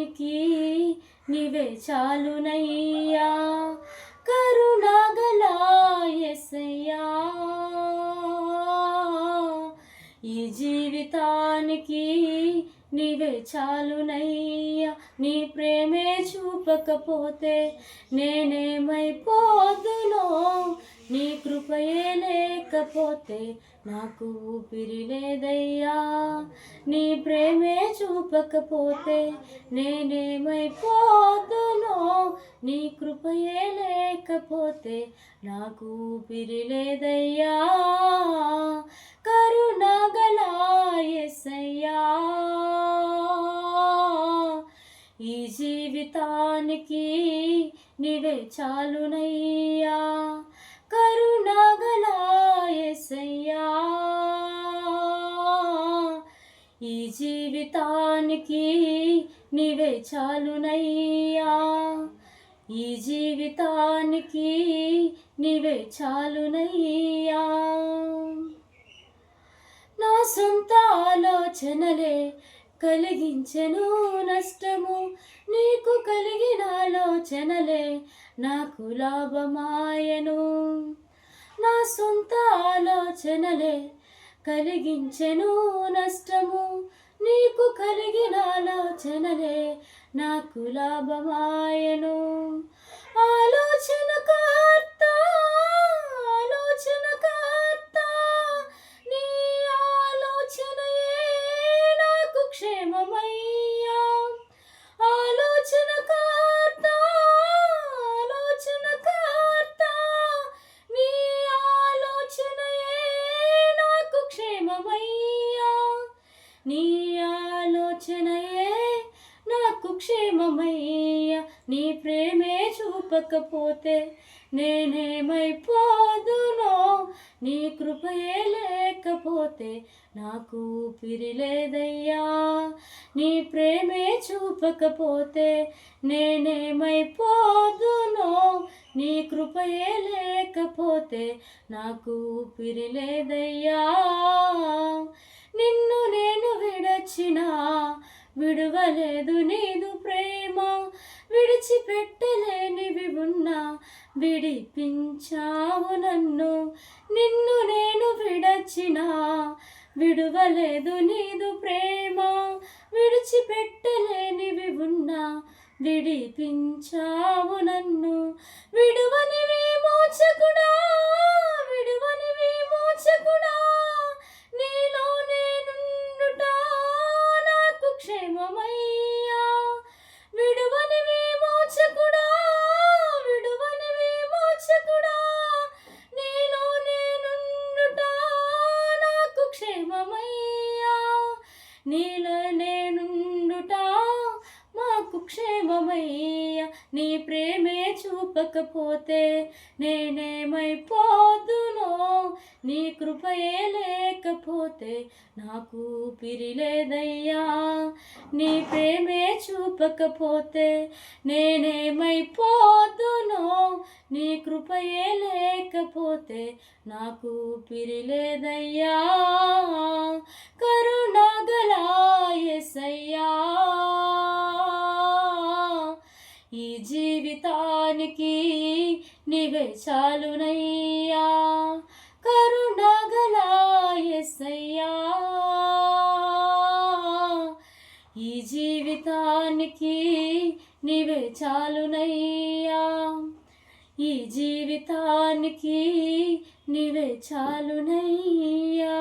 జీవితానికి నీవే చాలునయ్యా, కరుణగల యేసయ్యా. ఈ జీవితానికి నీవే చాలునయ్యా, నీ ప్రేమే చూపకపోతే నేనేమైపోదునో, నీ కృపయే లేకపోతే నాకు ఊపిరి లేదయ్యా. నీ ప్రేమే చూపకపోతే నేనేమైపోదునో, నీ కృపయే లేకపోతే నాకు ఊపిరి లేదయ్యా, కరుణగల యేసయ్యా. ఈ జీవితానికి నీవే చాలునయ్యా, కరుణగల యేసయ్యా. ఈ జీవితానికి నీవే చాలునయ్యా, ఈ జీవితానికి నీవే చాలునయ్యా. నా సొంత ఆలోచనలే కలిగించెను నష్టము, నీకు కలిగిన ఆలోచనలే నాకు లాభమాయను. నా సొంత ఆలోచనలే కలిగించెను నష్టము, నీకు కలిగిన ఆలోచనలే నాకు లాభమాయను. ఆలోచనకర్త ఆలోచనకర్త, నీ ఆలోచనయే నాకు క్షేమమయ్యా. ఆలోచనకర్త ఆలోచనకర్త, నీ ఆలోచనయే నాకు క్షేమమయ్యా. నీ ఆలోచనయే నాకు క్షేమమయ్యా, నీ ప్రేమే చూపకపోతే నేనేమైపోదునో, నీ కృపయే లేకపోతే నాకు ఊపిరి లేదయ్యా. నీ ప్రేమే చూపకపోతే నేనేమైపోదునో, నీ కృపయే లేకపోతే నాకు ఊపిరి లేదయ్యా. నిన్ను నేను విడచినా విడువలేదు నీదు ప్రేమ, విడిచిపెట్టలేనివి ఉన్నా విడిపించావు నన్ను. నిన్ను నేను విడచినా విడువలేదు నీదు ప్రేమ, విడిచిపెట్టలేనివి ఉన్నా విడిపించావు నన్ను. విడువని విమోచకుడా విడువని విమోచకుడా, నీలో నేనుండుట నాకు క్షేమమయ్యా. విడువని విమోచకుడా విడువని విమోచకుడా, నీలో నేనుండుట నాకు క్షేమమయ్యా. నీలో నేనుండుట మాకు క్షేమమయ్యా. నీ ప్రేమే చూపకపోతే నేనేమైపోదునో, నీ కృపయే లేకపోతే నాకు ఊపిరి లేదయ్యా. నీ ప్రేమే చూపకపోతే నేనేమైపోదునో, నీ కృపయే లేకపోతే నాకు ఊపిరి లేదయ్యా, కరుణగల యేసయ్యా. ఈ జీవితానికి నీవే చాలునయ్యా, కరుణగల యేసయ్యా. ఈ జీవితానికి నీవే చాలునయ్యా, ఈ జీవితానికి నీవే చాలునయ్యా.